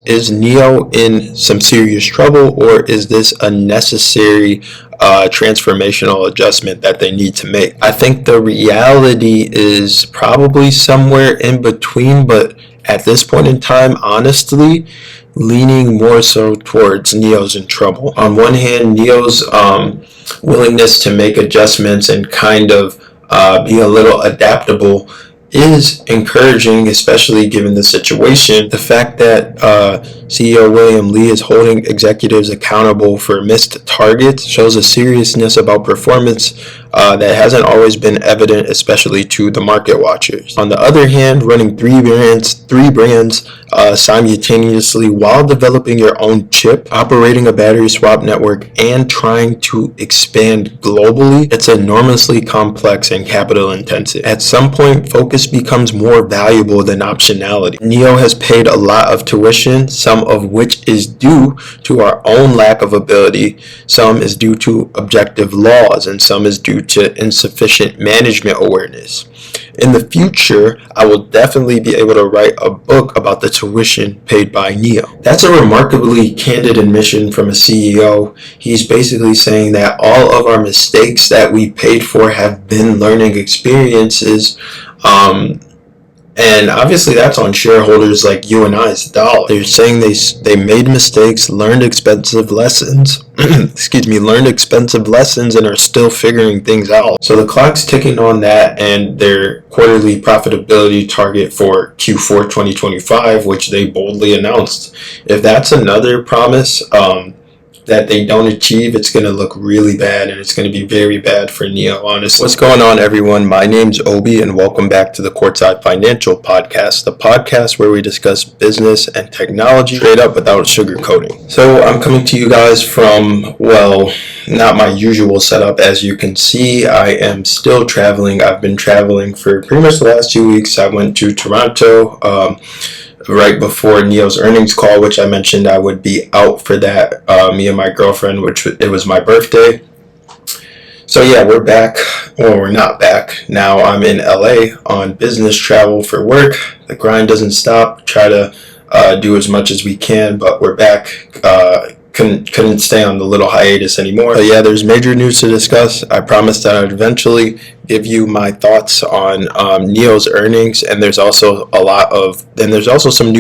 Is NIO in some serious trouble, or is this a necessary transformational adjustment that they need to make? I think the reality is probably somewhere in between, but at this point in time, honestly, leaning more so towards NIO's in trouble. On one hand, NIO's willingness to make adjustments and kind of be a little adaptable is encouraging, especially given the situation. The fact that CEO William Lee is holding executives accountable for missed targets shows a seriousness about performance that hasn't always been evident, especially to the market watchers. On the other hand, running three brands simultaneously while developing your own chip, operating a battery swap network, and trying to expand globally, it's enormously complex and capital intensive. At some point, focus becomes more valuable than optionality. NIO has paid a lot of tuition, some of which is due to our own lack of ability, some is due to objective laws, and some is due to insufficient management awareness. In the future, I will definitely be able to write a book about the tuition paid by NIO. That's a remarkably candid admission from a CEO. He's basically saying that all of our mistakes that we paid for have been learning experiences. And obviously that's on shareholders like you and I's dollar. They're saying they made mistakes, learned expensive lessons, learned expensive lessons and are still figuring things out. So the clock's ticking on that and their quarterly profitability target for Q4 2025, which they boldly announced. If that's another promise that they don't achieve, it's going to look really bad, and it's going to be very bad for NIO, honestly. What's going on, everyone? My name's Obi, and welcome back to the Courtside Financial Podcast, the podcast where we discuss business and technology straight up without sugarcoating. So I'm coming to you guys from, well, not my usual setup. As you can see, I am still traveling. I've been traveling for pretty much the last 2 weeks. I went to Toronto right before NIO's earnings call, which I mentioned I would be out for that, me and my girlfriend, which it was my birthday. So yeah, we're back. Well, we're not back. Now I'm in LA on business travel for work. The grind doesn't stop. Try to do as much as we can, but we're back. Couldn't stay on the little hiatus anymore. But yeah, there's major news to discuss. I promised that I'd eventually give you my thoughts on NIO's earnings, and there's also some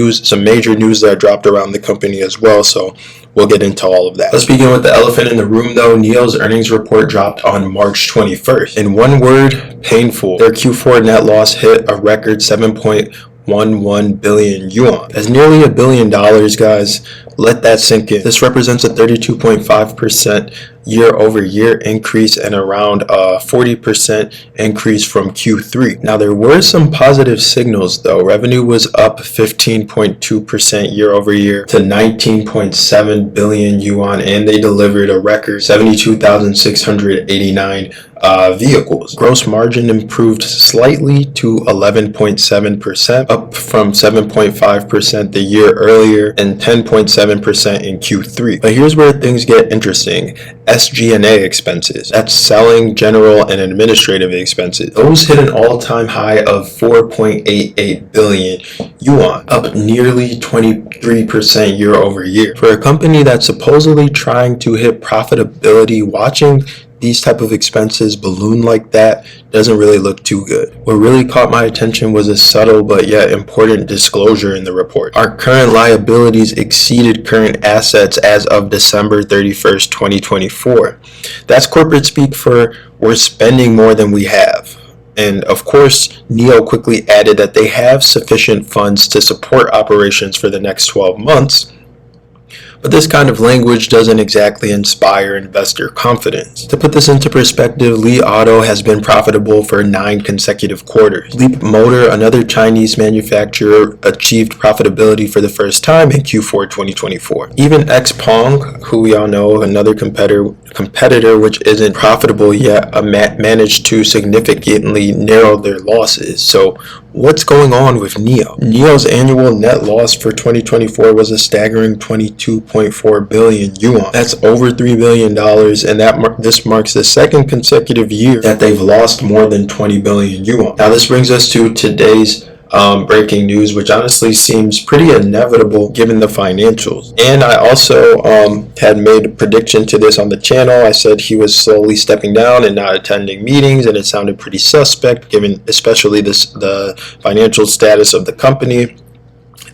major news that dropped around the company as well. So we'll get into all of that. Let's begin with the elephant in the room, though. NIO's earnings report dropped on March 21st. In one word, painful. Their Q4 net loss hit a record 7.11 billion yuan. That's nearly $1 billion, guys. Let that sink in. This represents a 32.5% year-over-year increase and around a 40% increase from Q3. Now, there were some positive signals, though. Revenue was up 15.2% year-over-year to 19.7 billion yuan, and they delivered a record 72,689 vehicles. Gross margin improved slightly to 11.7%, up from 7.5% the year earlier and 10.7% in Q3. But here's where things get interesting. SG&A expenses, that's selling, general, and administrative expenses, those hit an all-time high of 4.88 billion yuan, up nearly 23% year over year. For a company that's supposedly trying to hit profitability, watching these type of expenses balloon like that doesn't really look too good. What really caught my attention was a subtle but yet important disclosure in the report. Our current liabilities exceeded current assets as of December 31st, 2024. That's corporate speak for we're spending more than we have. And of course, NIO quickly added that they have sufficient funds to support operations for the next 12 months. But this kind of language doesn't exactly inspire investor confidence. To put this into perspective, Li Auto has been profitable for 9 consecutive quarters. Leap Motor, another Chinese manufacturer, achieved profitability for the first time in Q4 2024. Even XPeng, who we all know, another competitor which isn't profitable yet, managed to significantly narrow their losses. So what's going on with NIO? NIO's annual net loss for 2024 was a staggering 22.4 billion yuan. That's over $3 billion, and this marks the second consecutive year that they've lost more than 20 billion yuan. Now this brings us to today's breaking news, which honestly seems pretty inevitable given the financials. And I also had made a prediction to this on the channel. I said he was slowly stepping down and not attending meetings, and it sounded pretty suspect given especially the financial status of the company.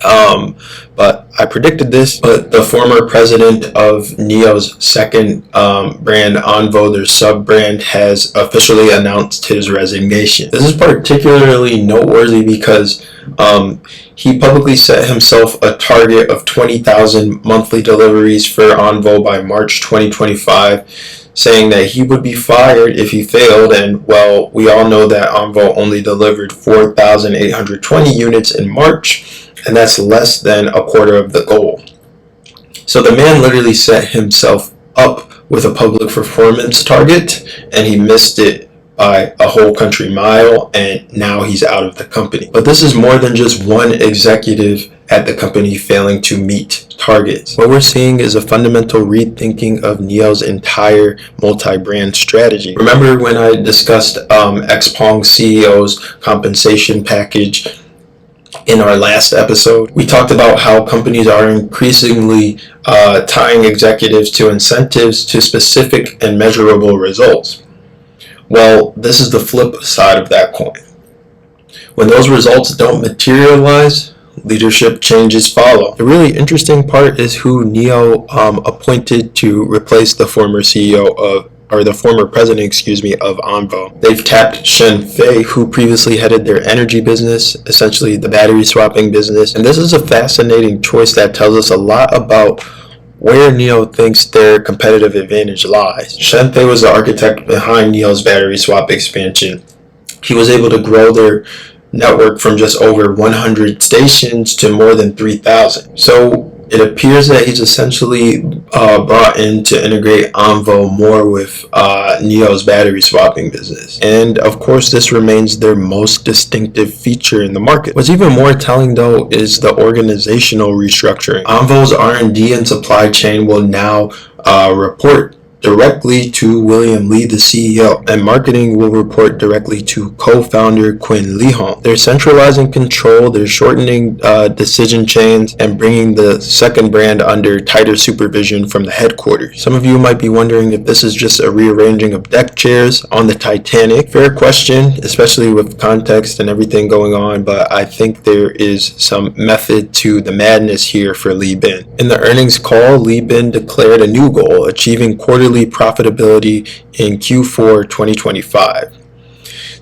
But I predicted this, but the former president of NIO's second brand, Onvo, their sub-brand, has officially announced his resignation. This is particularly noteworthy because he publicly set himself a target of 20,000 monthly deliveries for Onvo by March 2025, saying that he would be fired if he failed. And well, we all know that Onvo only delivered 4,820 units in March, and that's less than a quarter of the goal. So the man literally set himself up with a public performance target, and he missed it by a whole country mile, and now he's out of the company. But this is more than just one executive at the company failing to meet targets. What we're seeing is a fundamental rethinking of NIO's entire multi-brand strategy. Remember when I discussed XPeng CEO's compensation package in our last episode? We talked about how companies are increasingly tying executives to incentives to specific and measurable results. Well, this is the flip side of that coin. When those results don't materialize, leadership changes follow. The really interesting part is who NIO appointed to replace the former the former president, of Onvo. They've tapped Shen Fei, who previously headed their energy business, essentially the battery swapping business. And this is a fascinating choice that tells us a lot about where NIO thinks their competitive advantage lies. Shen Fei was the architect behind NIO's battery swap expansion. He was able to grow their network from just over 100 stations to more than 3,000. So it appears that he's essentially brought in to integrate Onvo more with NIO's battery swapping business. And of course, this remains their most distinctive feature in the market. What's even more telling though is the organizational restructuring. Onvo's R&D and supply chain will now report directly to William Li, the CEO, and marketing will report directly to co-founder Quinn Lihong. They're centralizing control, they're shortening decision chains, and bringing the second brand under tighter supervision from the headquarters. Some of you might be wondering if this is just a rearranging of deck chairs on the Titanic. Fair question, especially with context and everything going on, but I think there is some method to the madness here for Li Bin. In the earnings call, Li Bin declared a new goal, achieving quarterly profitability in Q4 2025.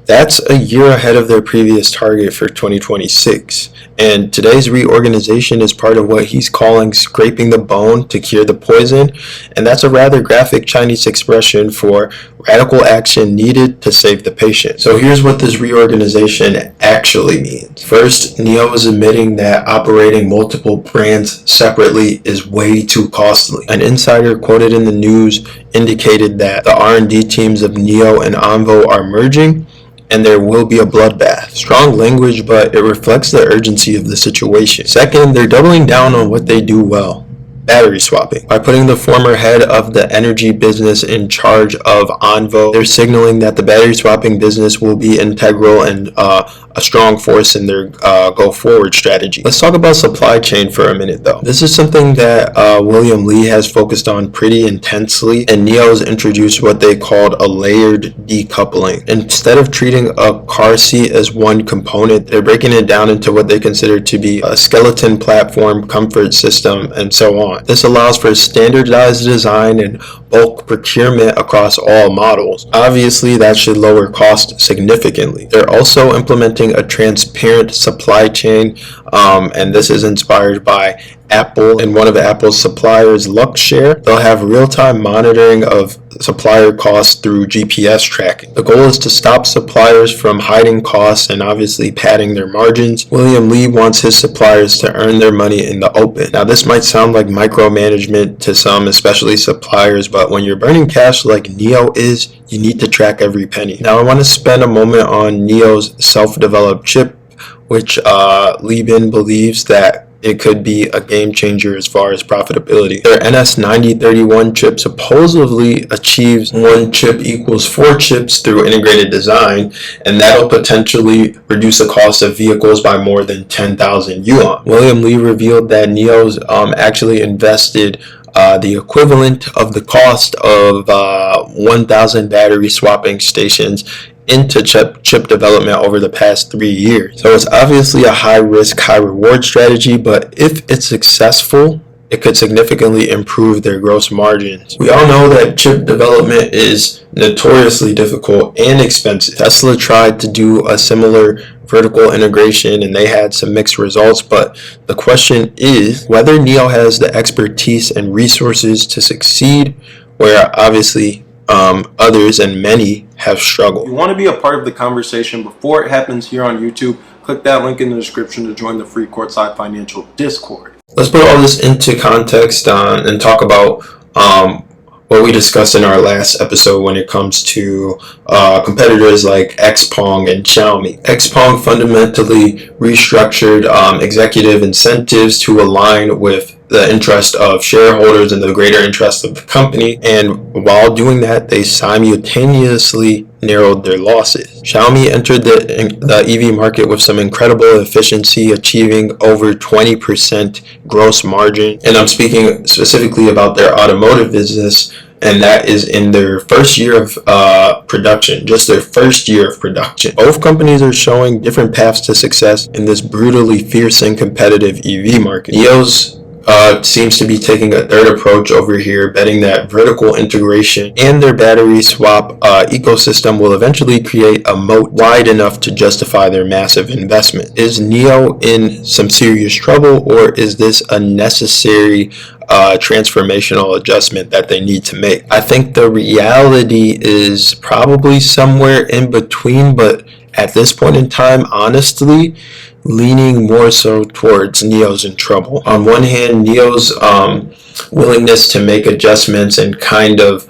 That's a year ahead of their previous target for 2026. And today's reorganization is part of what he's calling scraping the bone to cure the poison. And that's a rather graphic Chinese expression for radical action needed to save the patient. So here's what this reorganization actually means. First, NIO is admitting that operating multiple brands separately is way too costly. An insider quoted in the news indicated that the R&D teams of NIO and Onvo are merging, and there will be a bloodbath. Strong language, but it reflects the urgency of the situation. Second, they're doubling down on what they do well: battery swapping. By putting the former head of the energy business in charge of Onvo, they're signaling that the battery swapping business will be integral and a strong force in their go-forward strategy. Let's talk about supply chain for a minute though. This is something that William Li has focused on pretty intensely, and NIO has introduced what they called a layered decoupling. Instead of treating a car seat as one component, they're breaking it down into what they consider to be a skeleton, platform, comfort system, and so on. This allows for standardized design and bulk procurement across all models. Obviously, that should lower costs significantly. They're also implementing a transparent supply chain, and this is inspired by Apple and one of Apple's suppliers, Luxshare. They'll have real-time monitoring of supplier costs through GPS tracking. The goal is to stop suppliers from hiding costs and obviously padding their margins. William Li wants his suppliers to earn their money in the open. Now, this might sound like micromanagement to some, especially suppliers, but when you're burning cash like NIO is, you need to track every penny. Now, I want to spend a moment on NIO's self-developed chip, which Li Bin believes that it could be a game changer as far as profitability. Their NS9031 chip supposedly achieves 1 chip equals 4 chips through integrated design, and that'll potentially reduce the cost of vehicles by more than 10,000 yuan. William Li revealed that NIO's actually invested the equivalent of the cost of 1,000 battery swapping stations into chip development over the past 3 years. So it's obviously a high risk, high reward strategy, but if it's successful, it could significantly improve their gross margins. We all know that chip development is notoriously difficult and expensive. Tesla tried to do a similar vertical integration and they had some mixed results, but the question is whether NIO has the expertise and resources to succeed, where obviously others and many have struggled. If you want to be a part of the conversation before it happens here on YouTube, click that link in the description to join the free Courtside Financial Discord. Let's put all this into context and talk about what we discussed in our last episode when it comes to competitors like XPeng and Xiaomi. XPeng fundamentally restructured executive incentives to align with the interest of shareholders and the greater interest of the company, and while doing that, they simultaneously narrowed their losses. Xiaomi entered the EV market with some incredible efficiency, achieving over 20% gross margin, and I'm speaking specifically about their automotive business, and that is in their first year of production, just their first year of production. Both companies are showing different paths to success in this brutally fierce and competitive EV market. NIO's seems to be taking a third approach over here, betting that vertical integration and their battery swap ecosystem will eventually create a moat wide enough to justify their massive investment. Is NIO in some serious trouble, or is this a necessary transformational adjustment that they need to make? I think the reality is probably somewhere in between, but at this point in time, honestly, leaning more so towards NIO's in trouble. On one hand, NIO's willingness to make adjustments and kind of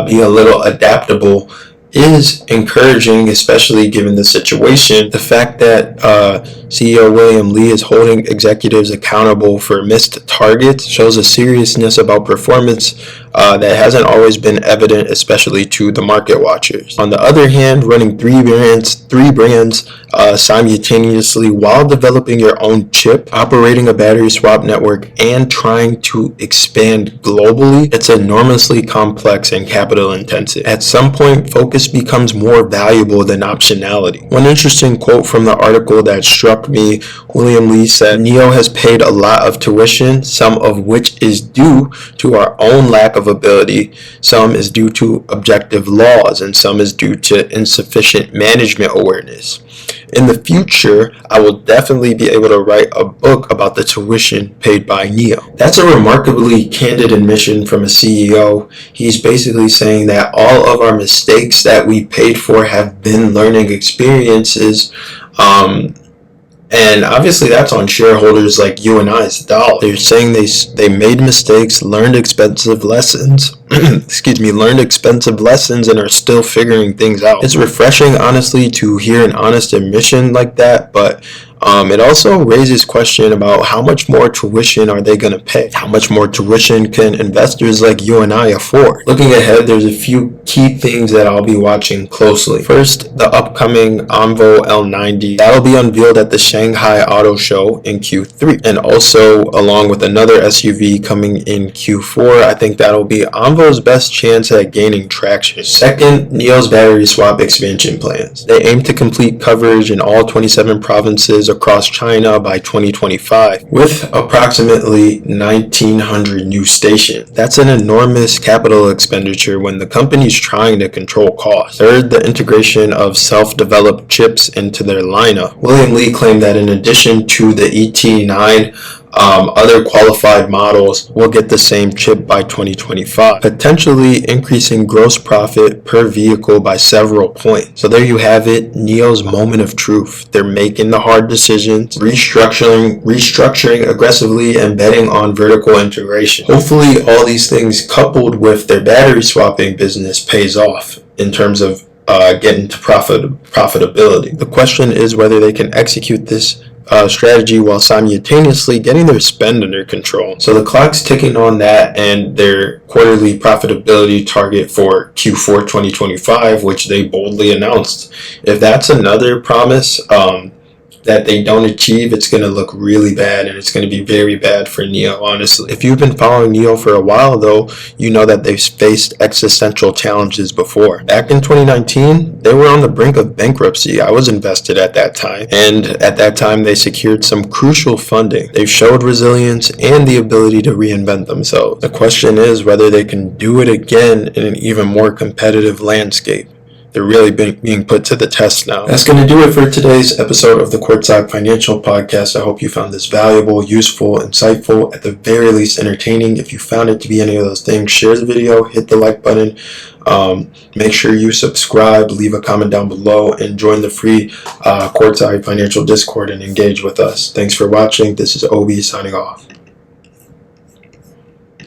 be a little adaptable is encouraging, especially given the situation. The fact that CEO William Li is holding executives accountable for missed targets shows a seriousness about performance that hasn't always been evident, especially to the market watchers. On the other hand, running three brands simultaneously while developing your own chip, operating a battery swap network, and trying to expand globally, it's enormously complex and capital intensive. At some point, focus becomes more valuable than optionality. One interesting quote from the article that struck me, William Li said, "NIO has paid a lot of tuition, some of which is due to our own lack of ability, some is due to objective laws, and some is due to insufficient management awareness. In the future, I will definitely be able to write a book about the tuition paid by NIO." That's a remarkably candid admission from a CEO. He's basically saying that all of our mistakes that we paid for have been learning experiences, and obviously that's on shareholders like you and I's dollar. They're saying they made mistakes, learned expensive lessons, learned expensive lessons and are still figuring things out. It's refreshing, honestly, to hear an honest admission like that, but it also raises question about how much more tuition are they going to pay? How much more tuition can investors like you and I afford? Looking ahead, there's a few key things that I'll be watching closely. First, the upcoming Envo L90. That'll be unveiled at the Shanghai Auto Show in Q3. And also, along with another SUV coming in Q4, I think that'll be Envo's best chance at gaining traction. Second, NIO's battery swap expansion plans. They aim to complete coverage in all 27 provinces across China by 2025, with approximately 1,900 new stations. That's an enormous capital expenditure when the company's trying to control costs. Third, the integration of self-developed chips into their lineup. William Li claimed that in addition to the ET9, other qualified models will get the same chip by 2025, potentially increasing gross profit per vehicle by several points. So there you have it, NIO's moment of truth. They're making the hard decisions, restructuring aggressively, and betting on vertical integration. Hopefully all these things coupled with their battery swapping business pays off in terms of getting to profitability. The question is whether they can execute this strategy while simultaneously getting their spend under control. So the clock's ticking on that and their quarterly profitability target for Q4 2025, which they boldly announced. If that's another promise that they don't achieve, it's going to look really bad, and it's going to be very bad for NIO, honestly. If you've been following NIO for a while, though, you know that they've faced existential challenges before. Back in 2019, they were on the brink of bankruptcy. I was invested at that time, and at that time, they secured some crucial funding. They've showed resilience and the ability to reinvent themselves. The question is whether they can do it again in an even more competitive landscape. They're really being put to the test now. That's going to do it for today's episode of the Courtside Financial Podcast. I hope you found this valuable, useful, insightful, at the very least entertaining. If you found it to be any of those things, share the video, hit the like button. Make sure you subscribe, leave a comment down below, and join the free Courtside Financial Discord and engage with us. Thanks for watching. This is Obi signing off.